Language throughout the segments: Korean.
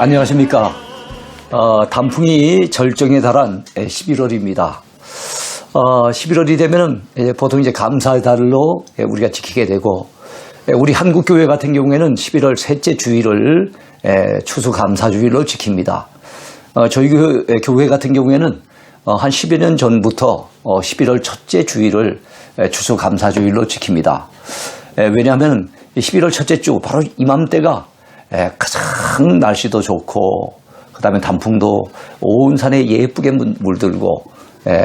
안녕하십니까. 단풍이 절정에 달한 11월입니다. 11월이 되면은 보통 이제 감사의 달로 우리가 지키게 되고, 우리 한국교회 같은 경우에는 11월 셋째 주일을 추수감사주일로 지킵니다. 저희 교회 같은 경우에는 한 10여 년 전부터 11월 첫째 주일을 추수감사주일로 지킵니다. 왜냐하면 11월 첫째 주 바로 이맘때가 가장 날씨도 좋고, 그 다음에 단풍도 온 산에 예쁘게 물들고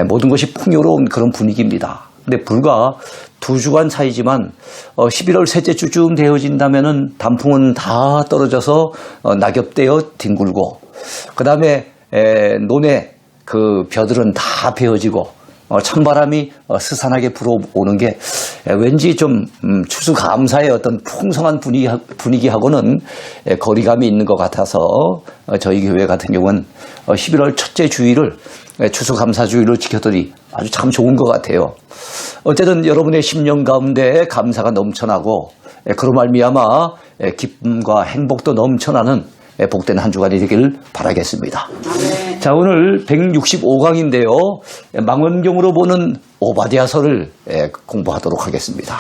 모든 것이 풍요로운 그런 분위기입니다. 근데 불과 2주간 차이지만 11월 셋째 주쯤 되어진다면은 단풍은 다 떨어져서 낙엽되어 뒹굴고, 그 다음에 논에 그 벼들은 다 베어지고 찬바람이 스산하게 불어오는 게 왠지 좀 추수감사의 어떤 풍성한 분위기하고는 거리감이 있는 것 같아서 저희 교회 같은 경우는 11월 첫째 주일을 추수감사주일로 지켰더니 아주 참 좋은 것 같아요. 어쨌든 여러분의 심령 가운데 감사가 넘쳐나고, 그로 말미암아 기쁨과 행복도 넘쳐나는 복된 한 주간이 되길 바라겠습니다. 네. 자, 오늘 165강인데요. 망원경으로 보는 오바댜서를 공부하도록 하겠습니다.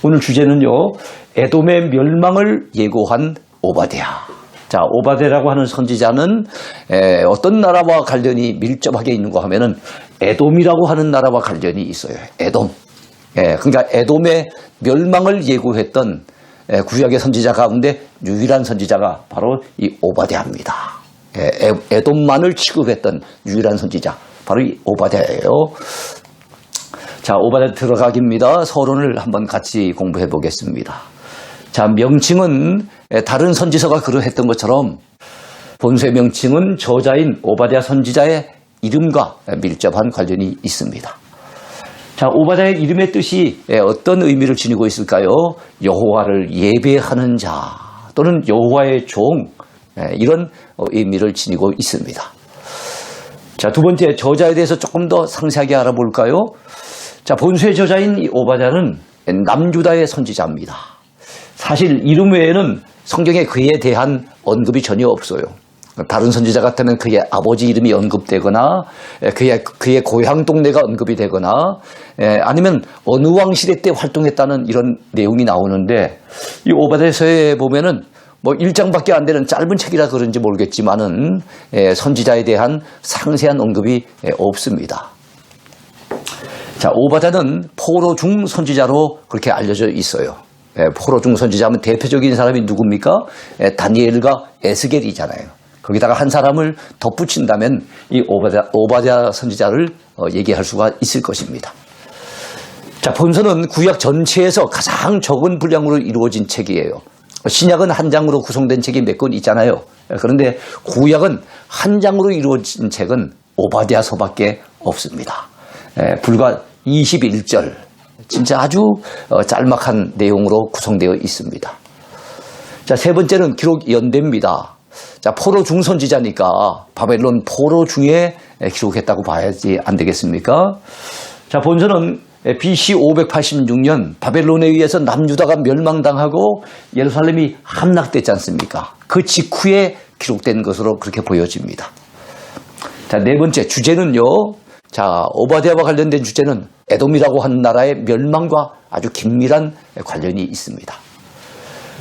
오늘 주제는요, 에돔의 멸망을 예고한 오바댜. 자, 오바댜라고 하는 선지자는 어떤 나라와 관련이 밀접하게 있는가 하면은 에돔이라고 하는 나라와 관련이 있어요. 에돔. 그러니까 에돔의 멸망을 예고했던 구약의 선지자 가운데 유일한 선지자가 바로 이 오바댜입니다. 에돔만을 취급했던 유일한 선지자, 바로 이 오바댜예요. 자, 오바댜 들어가기입니다. 서론을 한번 같이 공부해 보겠습니다. 자, 명칭은 다른 선지서가 그러했던 것처럼 본서의 명칭은 저자인 오바댜 선지자의 이름과 밀접한 관련이 있습니다. 자, 오바댜의 이름의 뜻이 어떤 의미를 지니고 있을까요? 여호와를 예배하는 자 또는 여호와의 종, 이런 의미를 지니고 있습니다. 자, 두 번째, 저자에 대해서 조금 더 상세하게 알아볼까요? 자, 본서의 저자인 이 오바댜는 남유다의 선지자입니다. 사실 이름 외에는 성경에 그에 대한 언급이 전혀 없어요. 다른 선지자 같으면 그의 아버지 이름이 언급되거나 그의 고향 동네가 언급이 되거나 아니면 어느 왕 시대 때 활동했다는 이런 내용이 나오는데, 이 오바댜서에 보면은 뭐 1장밖에 안 되는 짧은 책이라 그런지 모르겠지만은 선지자에 대한 상세한 언급이 없습니다. 자, 오바댜는 포로 중 선지자로 그렇게 알려져 있어요. 포로 중 선지자면 대표적인 사람이 누굽니까? 다니엘과 에스겔이잖아요. 거기다가 한 사람을 덧붙인다면 이 오바댜 선지자를 얘기할 수가 있을 것입니다. 자, 본서는 구약 전체에서 가장 적은 분량으로 이루어진 책이에요. 신약은 한 장으로 구성된 책이 몇 권 있잖아요. 그런데 구약은 한 장으로 이루어진 책은 오바댜서밖에 없습니다. 불과 21절, 진짜 아주 짤막한 내용으로 구성되어 있습니다. 자, 세 번째는 기록 연대입니다. 자, 포로 중 선지자니까 바벨론 포로 중에 기록했다고 봐야지 안 되겠습니까? 자, 본서는 BC 586년 바벨론에 의해서 남유다가 멸망당하고 예루살렘이 함락됐지 않습니까? 그 직후에 기록된 것으로 그렇게 보여집니다. 자, 네 번째 주제는요. 자, 오바댜와 관련된 주제는 에돔이라고 하는 나라의 멸망과 아주 긴밀한 관련이 있습니다.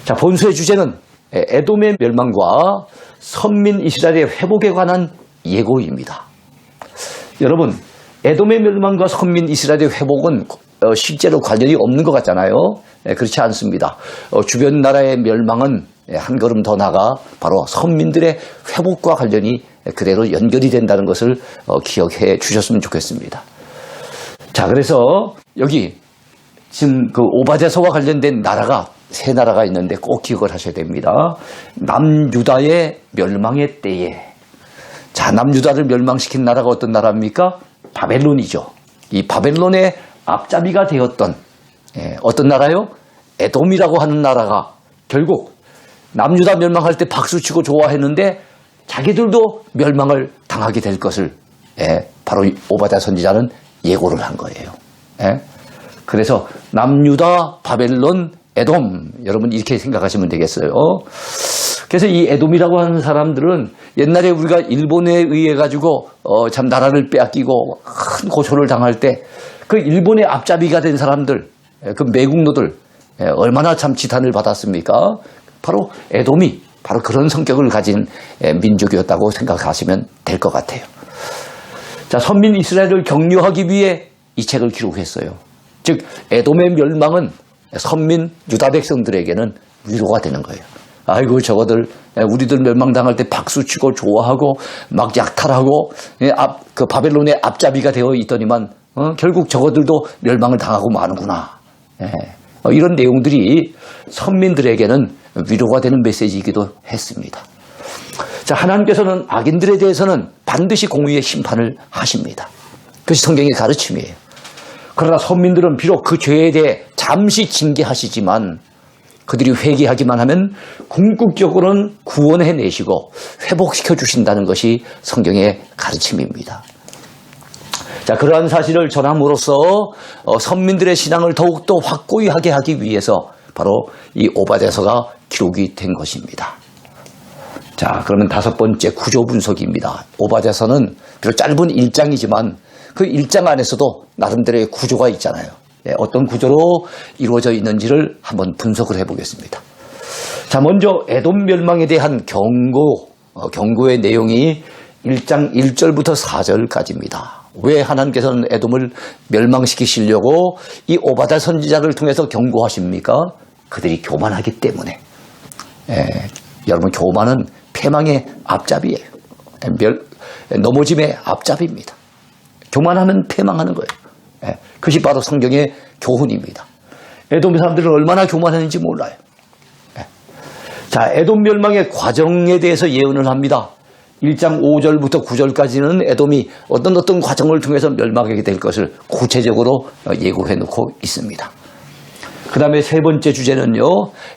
자, 본서의 주제는 에돔의 멸망과 선민 이스라엘의 회복에 관한 예고입니다. 여러분, 에돔의 멸망과 선민 이스라엘의 회복은 실제로 관련이 없는 것 같잖아요. 그렇지 않습니다. 주변 나라의 멸망은 한 걸음 더 나가 바로 선민들의 회복과 관련이 그대로 연결이 된다는 것을 기억해 주셨으면 좋겠습니다. 자, 그래서 여기 지금 그 오바댜서와 관련된 나라가 세 나라가 있는데 꼭 기억을 하셔야 됩니다. 남유다의 멸망의 때에, 자, 남유다를 멸망시킨 나라가 어떤 나라입니까? 바벨론이죠. 이 바벨론의 앞잡이가 되었던 어떤 나라요? 에돔이라고 하는 나라가 결국 남유다 멸망할 때 박수치고 좋아했는데 자기들도 멸망을 당하게 될 것을 바로 오바댜 선지자는 예고를 한 거예요. 그래서 남유다, 바벨론, 에돔, 여러분 이렇게 생각하시면 되겠어요. 그래서 이 에돔이라고 하는 사람들은 옛날에 우리가 일본에 의해 가지고 참 나라를 빼앗기고 큰 고초를 당할 때 그 일본의 앞잡이가 된 사람들, 그 매국노들 얼마나 참 지탄을 받았습니까? 바로 에돔이 바로 그런 성격을 가진 민족이었다고 생각하시면 될 것 같아요. 자, 선민 이스라엘을 격려하기 위해 이 책을 기록했어요. 즉 에돔의 멸망은 선민 유다 백성들에게는 위로가 되는 거예요. 아이고 저거들 우리들 멸망당할 때 박수치고 좋아하고 막 약탈하고 그 바벨론의 앞잡이가 되어 있더니만 결국 저거들도 멸망을 당하고 마는구나. 이런 내용들이 선민들에게는 위로가 되는 메시지이기도 했습니다. 자, 하나님께서는 악인들에 대해서는 반드시 공의의 심판을 하십니다. 그것이 성경의 가르침이에요. 그러나 선민들은 비록 그 죄에 대해 잠시 징계하시지만 그들이 회개하기만 하면 궁극적으로는 구원해내시고 회복시켜 주신다는 것이 성경의 가르침입니다. 자, 그러한 사실을 전함으로써 선민들의 신앙을 더욱더 확고히 하게 하기 위해서 바로 이 오바댜서가 기록이 된 것입니다. 자, 그러면 다섯 번째 구조 분석입니다. 오바댜서는 비록 짧은 1장이지만 그 1장 안에서도 나름대로의 구조가 있잖아요. 어떤 구조로 이루어져 있는지를 한번 분석을 해보겠습니다. 자, 먼저 에돔 멸망에 대한 경고의 내용이 1장 1절부터 4절까지입니다. 왜 하나님께서는 에돔을 멸망시키시려고 이 오바댜 선지자를 통해서 경고하십니까? 그들이 교만하기 때문에. 여러분, 교만은 패망의 앞잡이에요. 넘어짐의 앞잡이입니다. 교만하면 패망하는 거예요. 그것이 바로 성경의 교훈입니다. 에돔 사람들은 얼마나 교만했는지 몰라요. 자, 에돔 멸망의 과정에 대해서 예언을 합니다. 1장 5절부터 9절까지는 에돔이 어떤 과정을 통해서 멸망하게 될 것을 구체적으로 예고해 놓고 있습니다. 그 다음에 세 번째 주제는요,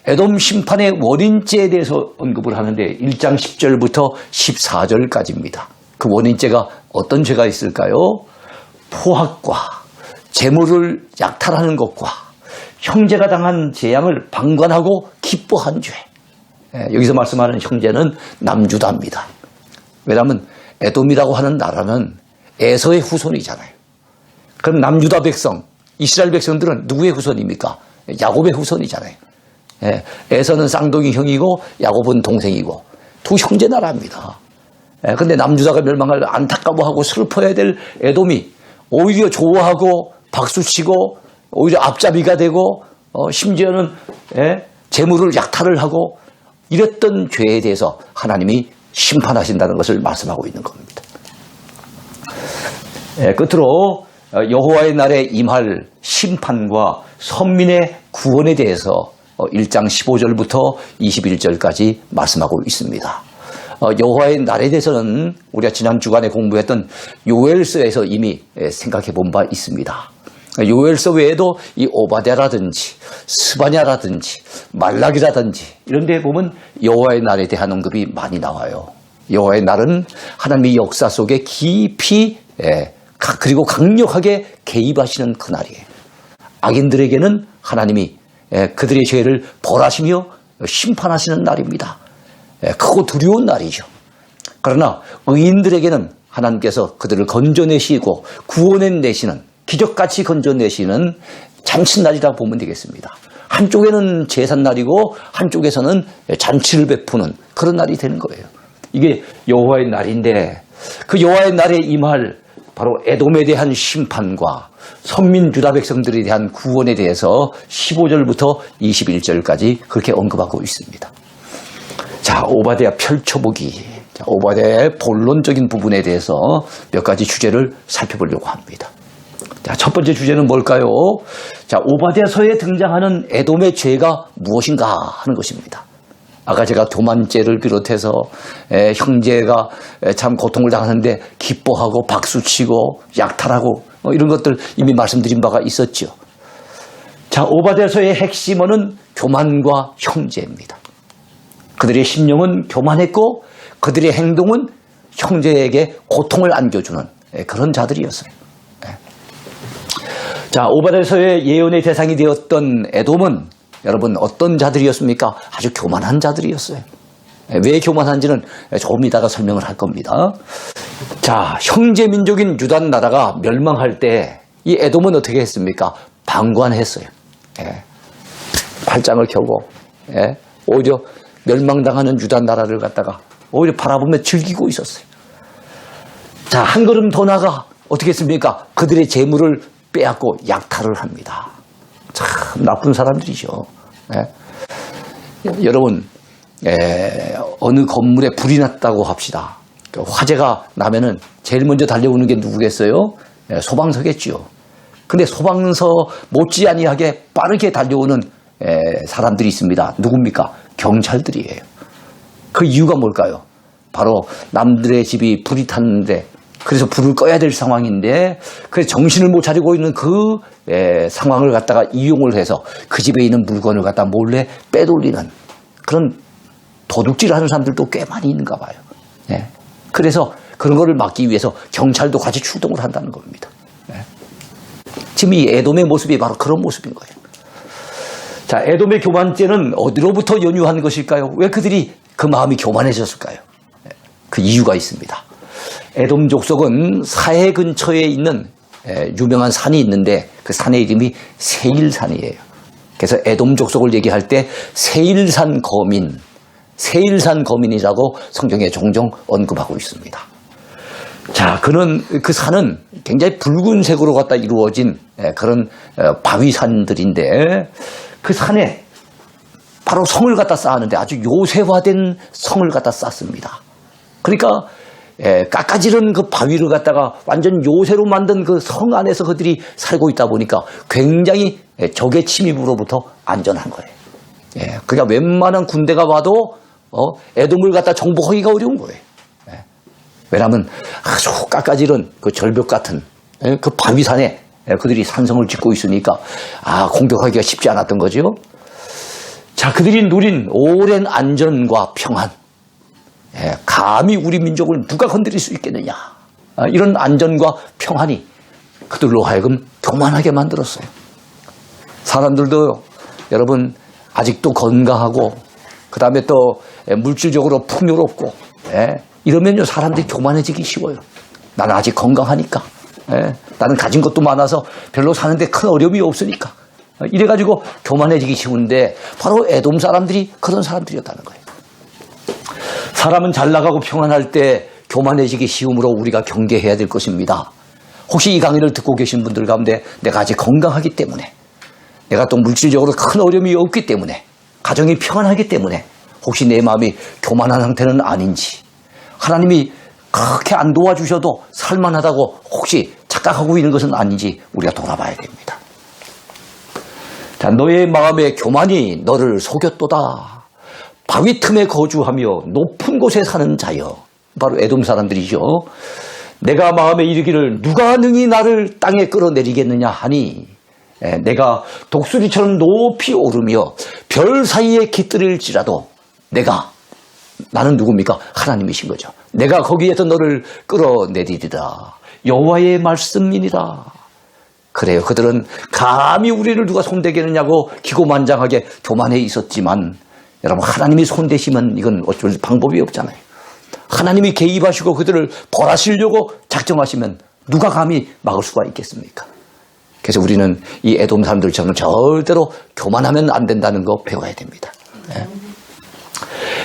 에돔 심판의 원인죄에 대해서 언급을 하는데 1장 10절부터 14절까지입니다. 그 원인죄가 어떤 죄가 있을까요? 포악과 재물을 약탈하는 것과 형제가 당한 재앙을 방관하고 기뻐한 죄. 여기서 말씀하는 형제는 남유다입니다. 왜냐하면 에돔이라고 하는 나라는 에서의 후손이잖아요. 그럼 남유다 백성, 이스라엘 백성들은 누구의 후손입니까? 야곱의 후손이잖아요. 에서는 쌍둥이 형이고 야곱은 동생이고 두 형제 나라입니다. 그런데 남유다가 멸망을 안타까워하고 슬퍼해야 될 에돔이 오히려 좋아하고 박수치고 오히려 앞잡이가 되고 심지어는 재물을 약탈을 하고 이랬던 죄에 대해서 하나님이 심판하신다는 것을 말씀하고 있는 겁니다. 끝으로 여호와의 날에 임할 심판과 선민의 구원에 대해서 1장 15절부터 21절까지 말씀하고 있습니다. 여호와의 날에 대해서는 우리가 지난 주간에 공부했던 요엘서에서 이미 생각해 본 바 있습니다. 요엘서 외에도 이 오바댜라든지 스바냐라든지 말라기라든지 이런 데 보면 여호와의 날에 대한 언급이 많이 나와요. 여호와의 날은 하나님의 역사 속에 깊이 그리고 강력하게 개입하시는 그날이에요. 악인들에게는 하나님이 그들의 죄를 벌하시며 심판하시는 날입니다. 크고 두려운 날이죠. 그러나 의인들에게는 하나님께서 그들을 건져내시고 구원해내시는 기적같이 건져내시는 잔칫날이라고 보면 되겠습니다. 한쪽에는 제삿날이고 한쪽에서는 잔치를 베푸는 그런 날이 되는 거예요. 이게 여호와의 날인데 그 여호와의 날에 임할 바로 에돔에 대한 심판과 선민 유다 백성들에 대한 구원에 대해서 15절부터 21절까지 그렇게 언급하고 있습니다. 자, 오바댜 펼쳐보기. 자, 오바댜의 본론적인 부분에 대해서 몇 가지 주제를 살펴보려고 합니다. 자, 첫 번째 주제는 뭘까요? 자, 오바댜서에 등장하는 에돔의 죄가 무엇인가 하는 것입니다. 아까 제가 교만죄를 비롯해서 형제가 참 고통을 당하는데 기뻐하고 박수치고 약탈하고 이런 것들 이미 말씀드린 바가 있었죠. 자, 오바댜서의 핵심어는 교만과 형제입니다. 그들의 심령은 교만했고 그들의 행동은 형제에게 고통을 안겨주는 그런 자들이었어요. 자, 오바댜서의 예언의 대상이 되었던 에돔은 여러분 어떤 자들이었습니까? 아주 교만한 자들이었어요. 왜 교만한지는 조금 이따가 설명을 할 겁니다. 자, 형제 민족인 유다 나라가 멸망할 때 이 에돔은 어떻게 했습니까? 방관했어요. 예. 팔짱을 켜고 오히려 멸망당하는 유다 나라를 갖다가 오히려 바라보며 즐기고 있었어요. 자, 한 걸음 더 나가 어떻게 했습니까? 그들의 재물을 빼앗고 약탈을 합니다. 참 나쁜 사람들이죠. 여러분, 어느 건물에 불이 났다고 합시다. 화재가 나면은 제일 먼저 달려오는 게 누구겠어요? 소방서겠지요. 근데 소방서 못지아니하게 빠르게 달려오는 사람들이 있습니다. 누굽니까? 경찰들이에요. 그 이유가 뭘까요? 바로 남들의 집이 불이 탔는데 그래서 불을 꺼야 될 상황인데 그래서 정신을 못 차리고 있는 그 상황을 갖다가 이용을 해서 그 집에 있는 물건을 갖다 몰래 빼돌리는 그런 도둑질하는 사람들도 꽤 많이 있는가 봐요. 그래서 그런 거를 막기 위해서 경찰도 같이 출동을 한다는 겁니다. 지금 이 에돔의 모습이 바로 그런 모습인 거예요. 자, 에돔의 교만죄는 어디로부터 연유한 것일까요? 왜 그들이 그 마음이 교만해졌을까요? 그 이유가 있습니다. 에돔 족속은 사해 근처에 있는 유명한 산이 있는데 그 산의 이름이 세일산이에요. 그래서 에돔 족속을 얘기할 때 세일산 거민이라고 성경에 종종 언급하고 있습니다. 자, 그 산은 굉장히 붉은색으로 갖다 이루어진 그런 바위산들인데 그 산에 바로 성을 갖다 쌓았는데 아주 요새화된 성을 갖다 쌓습니다. 그러니까 깎아지른 그 바위를 갖다가 완전 요새로 만든 그 성 안에서 그들이 살고 있다 보니까 굉장히 적의 침입으로부터 안전한 거예요. 그러니까 웬만한 군대가 와도 에돔을 갖다 정복하기가 어려운 거예요. 왜냐하면 아주 깎아지른 그 절벽 같은 그 바위산에 그들이 산성을 짓고 있으니까 공격하기가 쉽지 않았던 거죠. 자, 그들이 누린 오랜 안전과 평안. 감히 우리 민족을 누가 건드릴 수 있겠느냐. 이런 안전과 평안이 그들로 하여금 교만하게 만들었어요. 사람들도 여러분 아직도 건강하고 그 다음에 또 물질적으로 풍요롭고 이러면요 사람들이 교만해지기 쉬워요. 나는 아직 건강하니까. 나는 가진 것도 많아서 별로 사는데 큰 어려움이 없으니까. 이래가지고 교만해지기 쉬운데 바로 에돔 사람들이 그런 사람들이었다는 거예요. 사람은 잘 나가고 평안할 때 교만해지기 쉬움으로 우리가 경계해야 될 것입니다. 혹시 이 강의를 듣고 계신 분들 가운데 내가 아직 건강하기 때문에 내가 또 물질적으로 큰 어려움이 없기 때문에 가정이 평안하기 때문에 혹시 내 마음이 교만한 상태는 아닌지 하나님이 그렇게 안 도와주셔도 살만하다고 혹시 착각하고 있는 것은 아닌지 우리가 돌아봐야 됩니다. 자, 너의 마음의 교만이 너를 속였도다. 바위 틈에 거주하며 높은 곳에 사는 자여. 바로 에돔 사람들이죠. 내가 마음에 이르기를 누가 능히 나를 땅에 끌어내리겠느냐 하니 내가 독수리처럼 높이 오르며 별 사이에 깃들일지라도 나는 누굽니까? 하나님이신 거죠. 내가 거기에서 너를 끌어내리리라. 여호와의 말씀이니라. 그래요. 그들은 감히 우리를 누가 손대겠느냐고 기고만장하게 교만해 있었지만 여러분 하나님이 손대시면 이건 어쩔 방법이 없잖아요. 하나님이 개입하시고 그들을 벌하시려고 작정하시면 누가 감히 막을 수가 있겠습니까? 그래서 우리는 이 에돔 사람들처럼 절대로 교만하면 안 된다는 거 배워야 됩니다.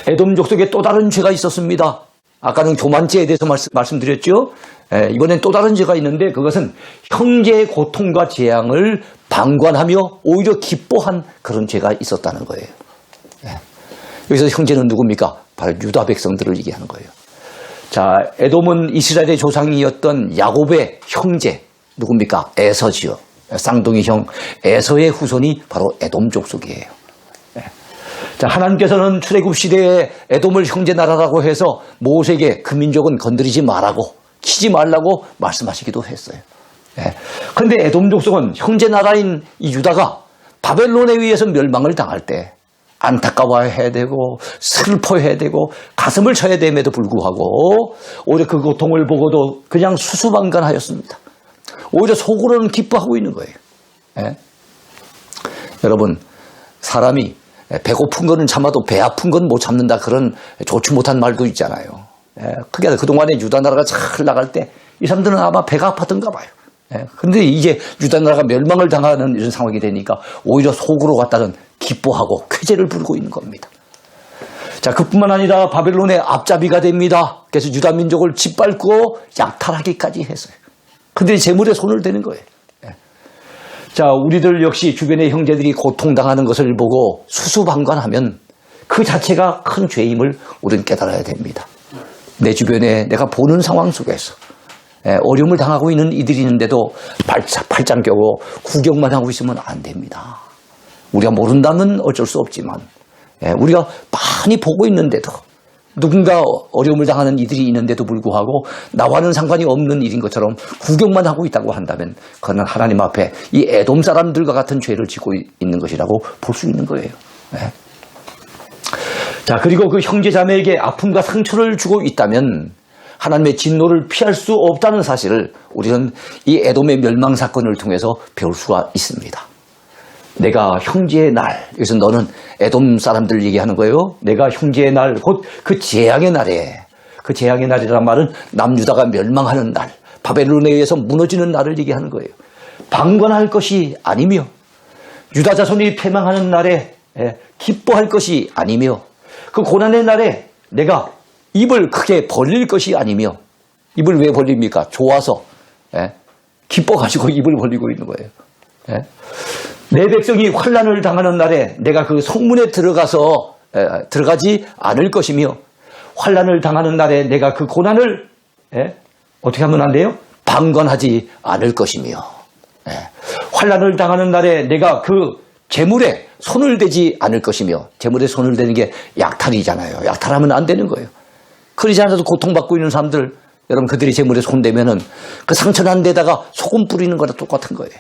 에돔 족속에 또 다른 죄가 있었습니다. 아까는 교만죄에 대해서 말씀드렸죠. 이번엔 또 다른 죄가 있는데 그것은 형제의 고통과 재앙을 방관하며 오히려 기뻐한 그런 죄가 있었다는 거예요. 여기서 형제는 누굽니까? 바로 유다 백성들을 얘기하는 거예요. 자, 에돔은 이스라엘의 조상이었던 야곱의 형제 누굽니까? 에서지요. 쌍둥이 형 에서의 후손이 바로 에돔 족속이에요. 자, 하나님께서는 출애굽 시대에 에돔을 형제 나라라고 해서 모세에게 그 민족은 건드리지 말라고 치지 말라고 말씀하시기도 했어요. 그런데 에돔 족속은 형제 나라인 이 유다가 바벨론에 의해서 멸망을 당할 때 안타까워해야 되고 슬퍼해야 되고 가슴을 쳐야 됨에도 불구하고 오히려 그 고통을 보고도 그냥 수수방관하였습니다. 오히려 속으로는 기뻐하고 있는 거예요. 여러분 사람이 배고픈 거는 참아도 배 아픈 건 못 참는다, 그런 좋지 못한 말도 있잖아요. 그게 그동안에 유다 나라가 잘 나갈 때 이 사람들은 아마 배가 아팠던가 봐요. 그런데 이제 유다 나라가 멸망을 당하는 이런 상황이 되니까 오히려 속으로 갖다는 기뻐하고 쾌재를 부르고 있는 겁니다. 자, 그뿐만 아니라 바벨론의 앞잡이가 됩니다. 그래서 유다 민족을 짓밟고 약탈하기까지 했어요. 근데 재물에 손을 대는 거예요. 자, 우리들 역시 주변의 형제들이 고통당하는 것을 보고 수수방관하면 그 자체가 큰 죄임을 우리는 깨달아야 됩니다. 내 주변에 내가 보는 상황 속에서 어려움을 당하고 있는 이들이 있는데도 팔짱 껴고 구경만 하고 있으면 안 됩니다. 우리가 모른다면 어쩔 수 없지만 우리가 많이 보고 있는데도, 누군가 어려움을 당하는 이들이 있는데도 불구하고 나와는 상관이 없는 일인 것처럼 구경만 하고 있다고 한다면 그는 하나님 앞에 이 에돔 사람들과 같은 죄를 짓고 있는 것이라고 볼 수 있는 거예요. 자, 그리고 그 형제 자매에게 아픔과 상처를 주고 있다면 하나님의 진노를 피할 수 없다는 사실을 우리는 이 에돔의 멸망 사건을 통해서 배울 수가 있습니다. 내가 형제의 날, 여기서 너는 에돔 사람들 얘기하는 거예요. 내가 형제의 날, 곧 그 재앙의 날에, 그 재앙의 날이란 말은 남유다가 멸망하는 날, 바벨론에 의해서 무너지는 날을 얘기하는 거예요. 방관할 것이 아니며, 유다 자손이 패망하는 날에 기뻐할 것이 아니며, 그 고난의 날에 내가 입을 크게 벌릴 것이 아니며, 입을 왜 벌립니까? 좋아서 기뻐가지고 입을 벌리고 있는 거예요. 내 백성이 환난을 당하는 날에 내가 그 성문에 들어가지 않을 것이며, 환난을 당하는 날에 내가 그 고난을 어떻게 하면 안 돼요? 방관하지 않을 것이며, 환난을 당하는 날에 내가 그 재물에 손을 대지 않을 것이며, 재물에 손을 대는 게 약탈이잖아요. 약탈하면 안 되는 거예요. 그러지 않아도 고통받고 있는 사람들, 여러분 그들이 재물에 손대면은 그 상처난 데다가 소금 뿌리는 거랑 똑같은 거예요.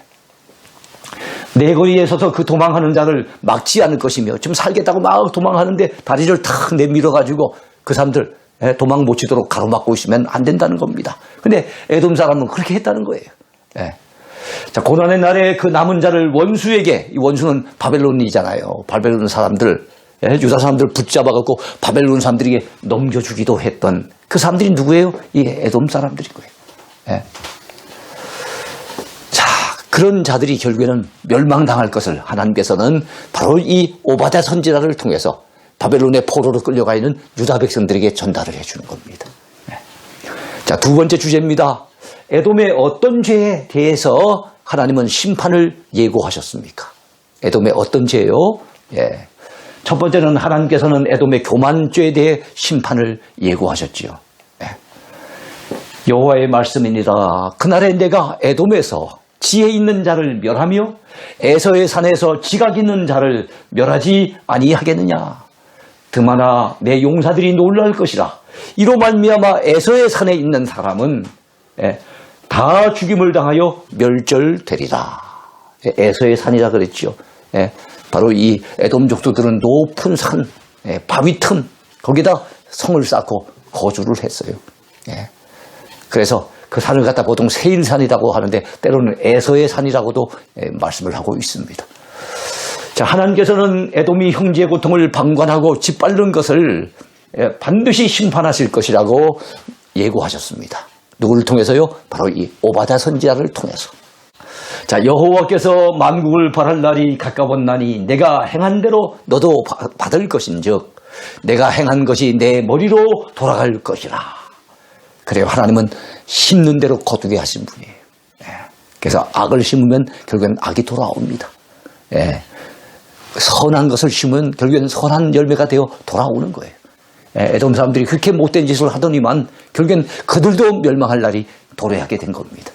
내 거리에 서서 그 도망하는 자를 막지 않을 것이며, 지금 살겠다고 막 도망하는데 다리를 탁 내밀어가지고 그 사람들 도망 못 치도록 가로막고 있으면 안 된다는 겁니다. 근데 에돔 사람은 그렇게 했다는 거예요. 자, 고난의 날에 그 남은 자를 원수에게, 이 원수는 바벨론이잖아요. 바벨론 사람들, 유다 사람들 붙잡아갖고 바벨론 사람들에게 넘겨주기도 했던 그 사람들이 누구예요? 이 에돔 사람들인 거예요. 자, 그런 자들이 결국에는 멸망당할 것을 하나님께서는 바로 이 오바댜 선지자를 통해서 바벨론의 포로로 끌려가 있는 유다 백성들에게 전달을 해주는 겁니다. 자, 두 번째 주제입니다. 에돔의 어떤 죄에 대해서 하나님은 심판을 예고하셨습니까? 에돔의 어떤 죄요? 첫 번째는 하나님께서는 에돔의 교만죄에 대해 심판을 예고하셨지요. 여호와의 말씀입니다. 그날에 내가 에돔에서 지혜 있는 자를 멸하며 에서의 산에서 지각 있는 자를 멸하지 아니하겠느냐. 드마나 내 용사들이 놀랄 것이라. 이로 말미암아 에서의 산에 있는 사람은 다 죽임을 당하여 멸절되리라. 에서의 산이라 그랬죠. 바로 이 에돔 족속들은 높은 산, 바위 틈, 거기다 성을 쌓고 거주를 했어요. 그래서 그 산을 갖다 보통 세일산이라고 하는데 때로는 에서의 산이라고도 말씀을 하고 있습니다. 자, 하나님께서는 에돔이 형제의 고통을 방관하고 짓밟는 것을 반드시 심판하실 것이라고 예고하셨습니다. 누구를 통해서요? 바로 이 오바댜 선지자를 통해서. 자, 여호와께서 만국을 벌할 날이 가까웠나니 내가 행한 대로 너도 받을 것인즉 내가 행한 것이 내 머리로 돌아갈 것이라. 그래요. 하나님은 심는 대로 거두게 하신 분이에요. 그래서 악을 심으면 결국엔 악이 돌아옵니다. 선한 것을 심으면 결국엔 선한 열매가 되어 돌아오는 거예요. 에돔 사람들이 그렇게 못된 짓을 하더니만 결국엔 그들도 멸망할 날이 도래하게 된 겁니다.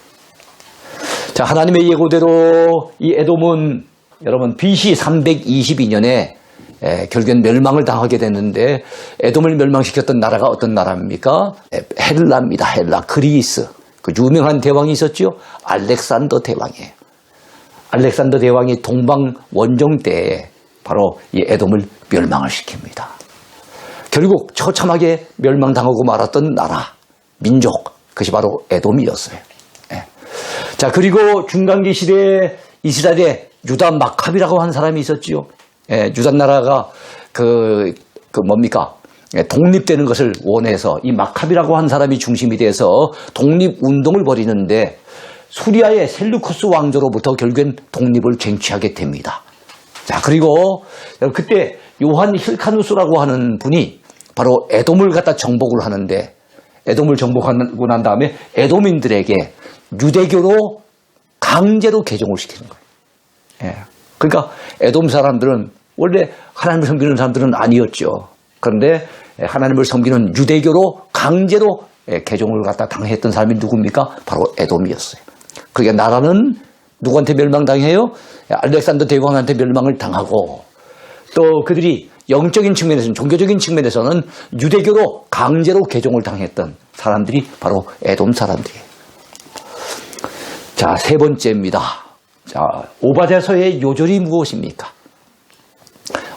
자, 하나님의 예고대로 이 에돔은 여러분 BC 322년에 결국엔 멸망을 당하게 됐는데, 에돔을 멸망시켰던 나라가 어떤 나라입니까? 헬라입니다. 헬라, 그리스. 그 유명한 대왕이 있었죠. 알렉산더 대왕이에요. 알렉산더 대왕이 동방 원정 때에 바로 이 에돔을 멸망을 시킵니다. 결국 처참하게 멸망당하고 말았던 나라, 민족, 그것이 바로 에돔이었어요. 자, 그리고 중간기 시대에 이스라엘에 유다 마캅이라고 한 사람이 있었지요. 유다 나라가 뭡니까? 독립되는 것을 원해서 이 마카비라고 한 사람이 중심이 돼서 독립운동을 벌이는데 수리아의 셀루쿠스 왕조로부터 결국엔 독립을 쟁취하게 됩니다. 자, 그리고 그때 요한 힐카누스라고 하는 분이 바로 에돔을 갖다 정복을 하는데 에돔을 정복하고 난 다음에 에돔인들에게 유대교로 강제로 개종을 시키는 거예요. 그러니까 에돔 사람들은 원래 하나님을 섬기는 사람들은 아니었죠. 그런데 하나님을 섬기는 유대교로 강제로 개종을 갖다 당했던 사람이 누굽니까? 바로 에돔이었어요. 그러니까 나라는 누구한테 멸망당해요? 알렉산더 대왕한테 멸망을 당하고 또 그들이 영적인 측면에서는 종교적인 측면에서는 유대교로 강제로 개종을 당했던 사람들이 바로 에돔 사람들이에요. 자, 세 번째입니다. 자, 오바댜서의 요절이 무엇입니까?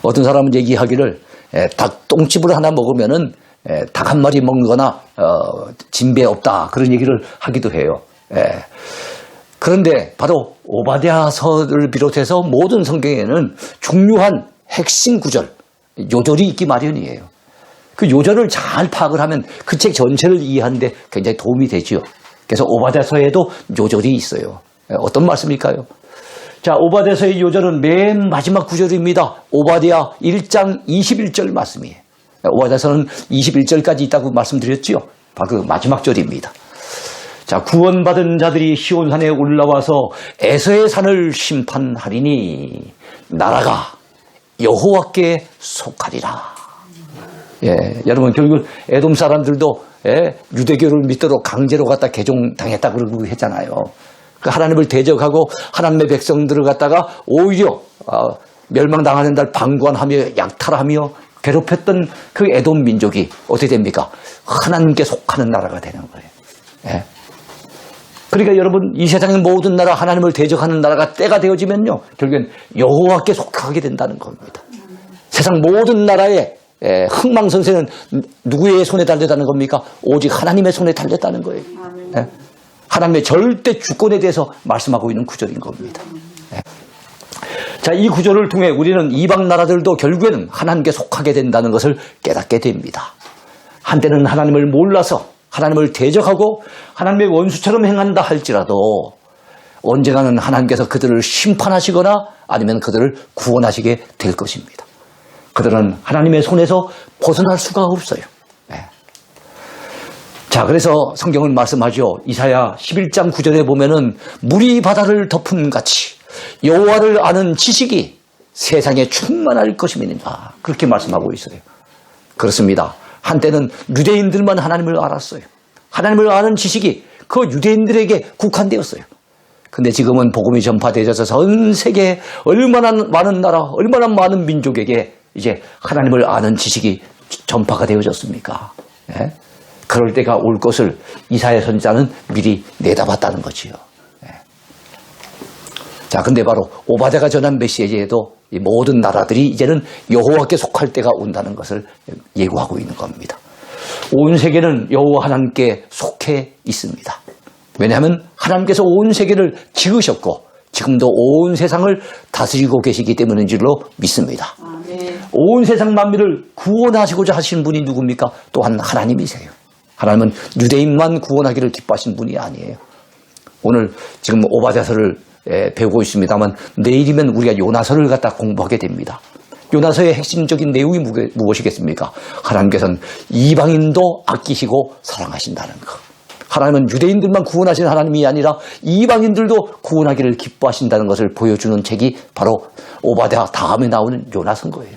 어떤 사람은 얘기하기를 닭 똥집을 하나 먹으면은 닭 한 마리 먹는 거나 진배 없다 그런 얘기를 하기도 해요. 그런데 바로 오바댜서를 비롯해서 모든 성경에는 중요한 핵심 구절, 요절이 있기 마련이에요. 그 요절을 잘 파악을 하면 그 책 전체를 이해하는 데 굉장히 도움이 되죠. 그래서 오바댜서에도 요절이 있어요. 어떤 말씀일까요? 자, 오바댜서의 요절은 맨 마지막 구절입니다. 오바댜 1장 21절 말씀이에요. 오바댜서는 21절까지 있다고 말씀드렸죠. 바로 그 마지막 절입니다. 자, 구원받은 자들이 시온산에 올라와서 에서의 산을 심판하리니 나라가 여호와께 속하리라. 여러분 결국 에돔 사람들도 유대교를 믿도록 강제로 갖다 개종당했다 그러고 했잖아요. 그 하나님을 대적하고 하나님의 백성들을 갖다가 오히려 멸망당하는 날 방관하며 약탈하며 괴롭혔던 그 에돔 민족이 어떻게 됩니까? 하나님께 속하는 나라가 되는 거예요. 그러니까 여러분 이 세상의 모든 나라 하나님을 대적하는 나라가 때가 되어지면요 결국엔 여호와께 속하게 된다는 겁니다. 세상 모든 나라의 흥망성쇠는 누구의 손에 달렸다는 겁니까? 오직 하나님의 손에 달렸다는 거예요. 하나님의 절대 주권에 대해서 말씀하고 있는 구절인 겁니다. 자, 이 구절을 통해 우리는 이방 나라들도 결국에는 하나님께 속하게 된다는 것을 깨닫게 됩니다. 한때는 하나님을 몰라서 하나님을 대적하고 하나님의 원수처럼 행한다 할지라도 언젠가는 하나님께서 그들을 심판하시거나 아니면 그들을 구원하시게 될 것입니다. 그들은 하나님의 손에서 벗어날 수가 없어요. 자, 그래서 성경은 말씀하죠. 이사야 11장 9절에 보면은 물이 바다를 덮은 같이 여호와를 아는 지식이 세상에 충만할 것임이니라. 그렇게 말씀하고 있어요. 그렇습니다. 한때는 유대인들만 하나님을 알았어요. 하나님을 아는 지식이 그 유대인들에게 국한되었어요. 근데 지금은 복음이 전파되어서 전 세계에 얼마나 많은 나라, 얼마나 많은 민족에게 이제 하나님을 아는 지식이 전파가 되어졌습니까? 그럴 때가 올 것을 이사야 선지자는 미리 내다봤다는 거지요. 자, 근데 바로 오바댜가 전한 메시지에도 이 모든 나라들이 이제는 여호와께 속할 때가 온다는 것을 예고하고 있는 겁니다. 온 세계는 여호와 하나님께 속해 있습니다. 왜냐하면 하나님께서 온 세계를 지으셨고 지금도 온 세상을 다스리고 계시기 때문인 줄로 믿습니다. 온 세상 만민을 구원하시고자 하신 분이 누굽니까? 또한 하나님이세요. 하나님은 유대인만 구원하기를 기뻐하신 분이 아니에요. 오늘 지금 오바댜서를 배우고 있습니다만 내일이면 우리가 요나서를 갖다 공부하게 됩니다. 요나서의 핵심적인 내용이 무엇이겠습니까? 하나님께서는 이방인도 아끼시고 사랑하신다는 것. 하나님은 유대인들만 구원하시는 하나님이 아니라 이방인들도 구원하기를 기뻐하신다는 것을 보여주는 책이 바로 오바댜 다음에 나오는 요나서인 거예요.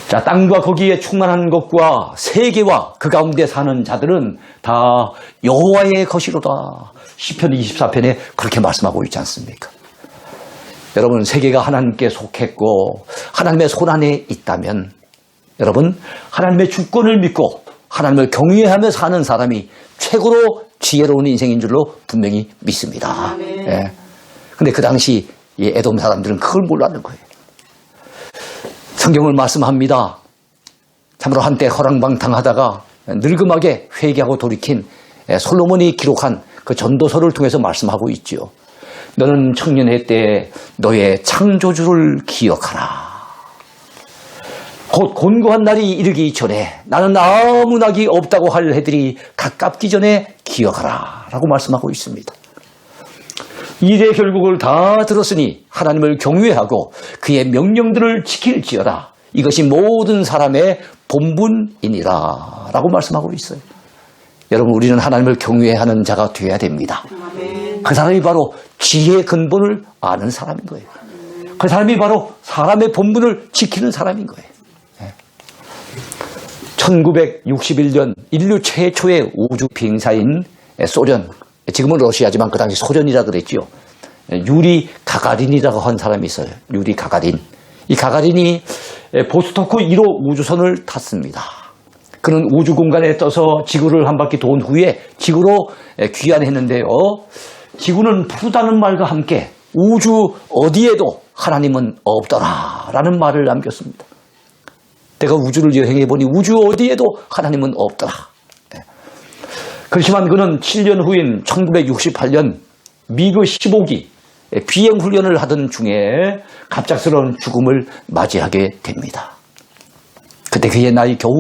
자, 땅과 거기에 충만한 것과 세계와 그 가운데 사는 자들은 다 여호와의 것이로다. 시편 24편에 그렇게 말씀하고 있지 않습니까? 여러분, 세계가 하나님께 속했고 하나님의 손안에 있다면 여러분, 하나님의 주권을 믿고 하나님을 경외하며 사는 사람이 최고로 지혜로운 인생인 줄로 분명히 믿습니다. 그런데 그 당시 이 에돔 사람들은 그걸 몰랐는 거예요. 성경을 말씀합니다. 참으로 한때 허랑방탕하다가 늙음하게 회개하고 돌이킨 솔로몬이 기록한 그 전도서를 통해서 말씀하고 있죠. 너는 청년회 때 너의 창조주를 기억하라. 곧 곤고한 날이 이르기 전에 나는 아무 낙이 없다고 할 해들이 가깝기 전에 기억하라 라고 말씀하고 있습니다. 일의 결국을 다 들었으니 하나님을 경외하고 그의 명령들을 지킬지어다. 이것이 모든 사람의 본분이니라 라고 말씀하고 있어요. 여러분, 우리는 하나님을 경외하는 자가 되어야 됩니다. 그 사람이 바로 지혜의 근본을 아는 사람인 거예요. 그 사람이 바로 사람의 본분을 지키는 사람인 거예요. 1961년 인류 최초의 우주 비행사인 소련, 지금은 러시아지만 그 당시 소련이라 그랬죠. 유리 가가린이라고 한 사람이 있어요. 유리 가가린. 이 가가린이 보스토크 1호 우주선을 탔습니다. 그는 우주 공간에 떠서 지구를 한 바퀴 돈 후에 지구로 귀환했는데요. 지구는 푸르다는 말과 함께 우주 어디에도 하나님은 없더라라는 말을 남겼습니다. 내가 우주를 여행해보니 우주 어디에도 하나님은 없더라. 그렇지만 그는 7년 후인 1968년 미그 15기 비행 훈련을 하던 중에 갑작스러운 죽음을 맞이하게 됩니다. 그때 그의 나이 겨우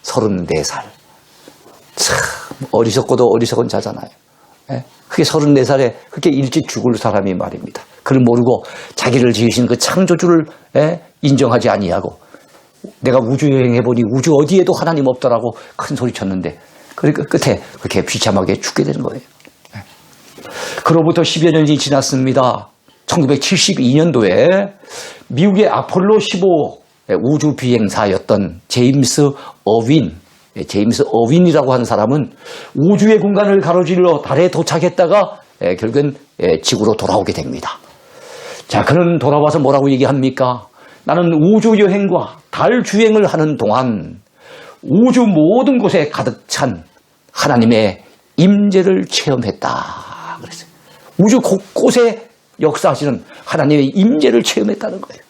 34살. 참 어리석고도 어리석은 자잖아요. 그게 34살에 그렇게 일찍 죽을 사람이 말입니다. 그를 모르고 자기를 지으신 그 창조주를 인정하지 아니하고 내가 우주 여행해보니 우주 어디에도 하나님 없더라고 큰 소리 쳤는데 그러니까 끝에 그렇게 비참하게 죽게 되는 거예요. 그로부터 10여 년이 지났습니다. 1972년도에 미국의 아폴로 15 우주 비행사였던 제임스 어윈이라고 하는 사람은 우주의 공간을 가로질러 달에 도착했다가 결국은 지구로 돌아오게 됩니다. 자, 그는 돌아와서 뭐라고 얘기합니까? 나는 우주 여행과 달 주행을 하는 동안 우주 모든 곳에 가득 찬 하나님의 임재를 체험했다. 그랬어요. 우주 곳곳에 역사하시는 하나님의 임재를 체험했다는 거예요.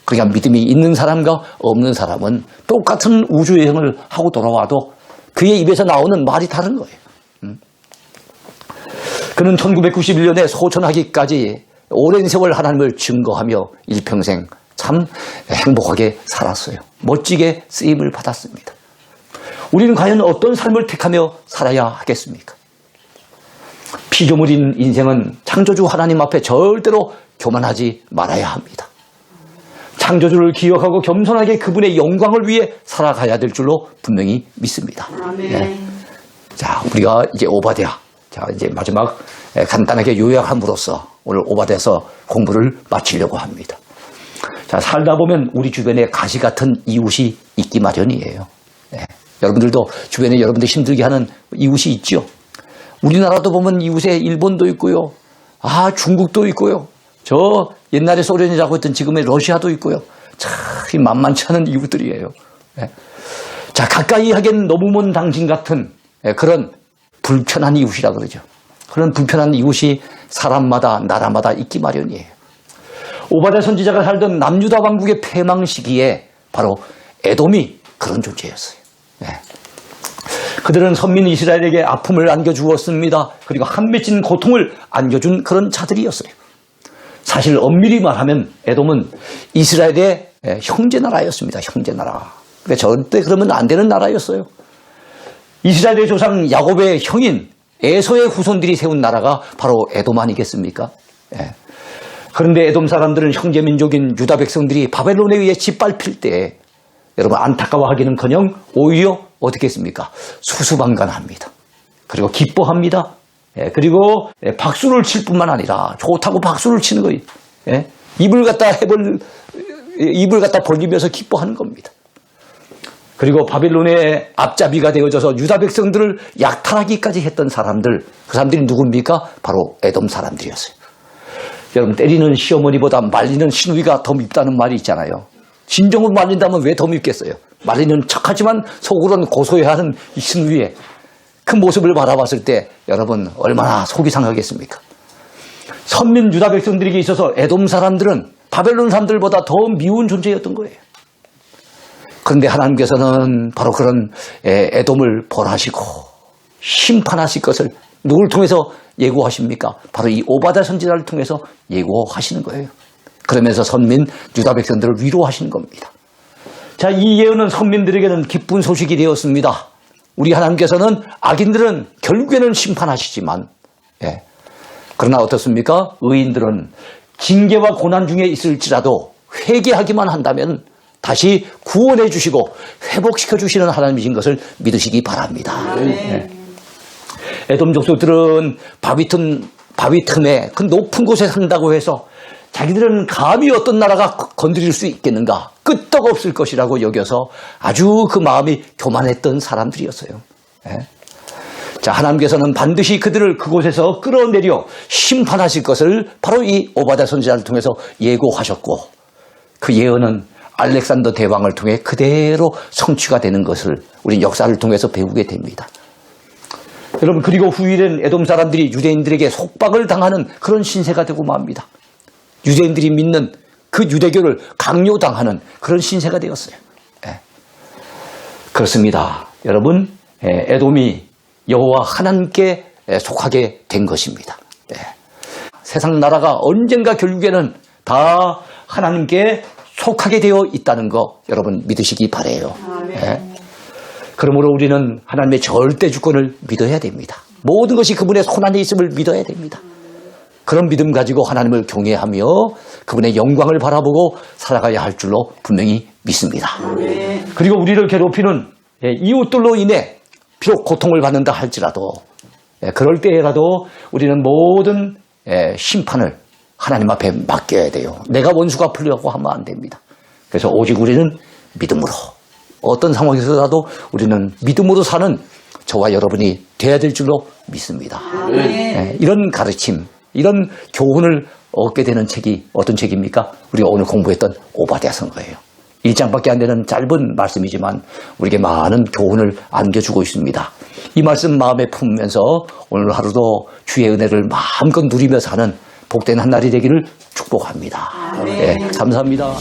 그러니까 믿음이 있는 사람과 없는 사람은 똑같은 우주 여행을 하고 돌아와도 그의 입에서 나오는 말이 다른 거예요. 그는 1991년에 소천하기까지 오랜 세월 하나님을 증거하며 일평생 참 행복하게 살았어요. 멋지게 쓰임을 받았습니다. 우리는 과연 어떤 삶을 택하며 살아야 하겠습니까? 피조물인 인생은 창조주 하나님 앞에 절대로 교만하지 말아야 합니다. 창조주를 기억하고 겸손하게 그분의 영광을 위해 살아가야 될 줄로 분명히 믿습니다. 네. 자, 우리가 이제 오바댜, 자, 이제 마지막 간단하게 요약함으로써 오늘 오바댜서 공부를 마치려고 합니다. 자, 살다 보면 우리 주변에 가시 같은 이웃이 있기 마련이에요. 네. 여러분들도 주변에 여러분들 힘들게 하는 이웃이 있죠. 우리나라도 보면 이웃에 일본도 있고요. 중국도 있고요. 저 옛날에 소련이라고 했던 지금의 러시아도 있고요. 참 만만치 않은 이웃들이에요. 네. 자, 가까이 하기엔 너무 먼 당신 같은 그런 불편한 이웃이라 그러죠. 그런 불편한 이웃이 사람마다 나라마다 있기 마련이에요. 오바댜 선지자가 살던 남유다 왕국의 패망 시기에 바로 에돔이 그런 존재였어요. 네. 그들은 선민 이스라엘에게 아픔을 안겨주었습니다. 그리고 한맺힌 고통을 안겨준 그런 자들이었어요. 사실 엄밀히 말하면 에돔은 이스라엘의 형제나라였습니다. 형제나라. 그러니까 절대 그러면 안 되는 나라였어요. 이스라엘의 조상 야곱의 형인 에서의 후손들이 세운 나라가 바로 에돔 아니겠습니까? 예. 그런데 에돔 사람들은 형제 민족인 유다 백성들이 바벨론에 의해 짓밟힐 때 여러분 안타까워하기는커녕 오히려 어떻게 했습니까? 수수방관합니다. 그리고 기뻐합니다. 예, 그리고 박수를 칠 뿐만 아니라 좋다고 박수를 치는 거예요. 예? 입을 갖다 벌리면서 기뻐하는 겁니다. 그리고 바벨론의 앞잡이가 되어져서 유다 백성들을 약탈하기까지 했던 사람들, 그 사람들이 누굽니까? 바로 에돔 사람들이었어요. 여러분, 때리는 시어머니보다 말리는 시누이가 더 밉다는 말이 있잖아요. 진정으로 말린다면 왜 더 밉겠어요? 말리는 척하지만 속으로는 고소해하는 이 시누이의 그 모습을 바라봤을 때 여러분 얼마나 속이 상하겠습니까? 선민 유다 백성들에게 있어서 에돔 사람들은 바벨론 사람들보다 더 미운 존재였던 거예요. 그런데 하나님께서는 바로 그런 에돔을 벌하시고 심판하실 것을 누굴 통해서 예고하십니까? 바로 이 오바댜 선지자를 통해서 예고하시는 거예요. 그러면서 선민 유다 백성들을 위로하시는 겁니다. 자, 이 예언은 선민들에게는 기쁜 소식이 되었습니다. 우리 하나님께서는 악인들은 결국에는 심판하시지만, 그러나 어떻습니까? 의인들은 징계와 고난 중에 있을지라도 회개하기만 한다면 다시 구원해 주시고 회복시켜 주시는 하나님이신 것을 믿으시기 바랍니다. 에돔 족속들은 바위 틈에 그 높은 곳에 산다고 해서 자기들은 감히 어떤 나라가 건드릴 수 있겠는가, 끄떡없을 것이라고 여겨서 아주 그 마음이 교만했던 사람들이었어요. 자, 하나님께서는 반드시 그들을 그곳에서 끌어내려 심판하실 것을 바로 이 오바댜 선지자를 통해서 예고하셨고, 그 예언은 알렉산더 대왕을 통해 그대로 성취가 되는 것을 우리 역사를 통해서 배우게 됩니다. 여러분, 그리고 후일엔 에돔 사람들이 유대인들에게 속박을 당하는 그런 신세가 되고 맙니다. 유대인들이 믿는 그 유대교를 강요당하는 그런 신세가 되었어요. 그렇습니다. 여러분, 에돔이 여호와 하나님께 속하게 된 것입니다. 세상 나라가 언젠가 결국에는 다 하나님께 속하게 되어 있다는 거 여러분 믿으시기 바라요. 그러므로 우리는 하나님의 절대 주권을 믿어야 됩니다. 모든 것이 그분의 손안에 있음을 믿어야 됩니다. 그런 믿음 가지고 하나님을 경외하며 그분의 영광을 바라보고 살아가야 할 줄로 분명히 믿습니다. 그리고 우리를 괴롭히는 이웃들로 인해 비록 고통을 받는다 할지라도 그럴 때라도 우리는 모든 심판을 하나님 앞에 맡겨야 돼요. 내가 원수 갚으려고 하면 안 됩니다. 그래서 오직 우리는 믿음으로, 어떤 상황에서라도 우리는 믿음으로 사는 저와 여러분이 돼야 될 줄로 믿습니다. 이런 가르침, 이런 교훈을 얻게 되는 책이 어떤 책입니까? 우리가 오늘 공부했던 오바댜 선거예요. 1장밖에 안 되는 짧은 말씀이지만 우리에게 많은 교훈을 안겨주고 있습니다. 이 말씀 마음에 품으면서 오늘 하루도 주의 은혜를 마음껏 누리며 사는 복된 한 날이 되기를 축복합니다. 감사합니다.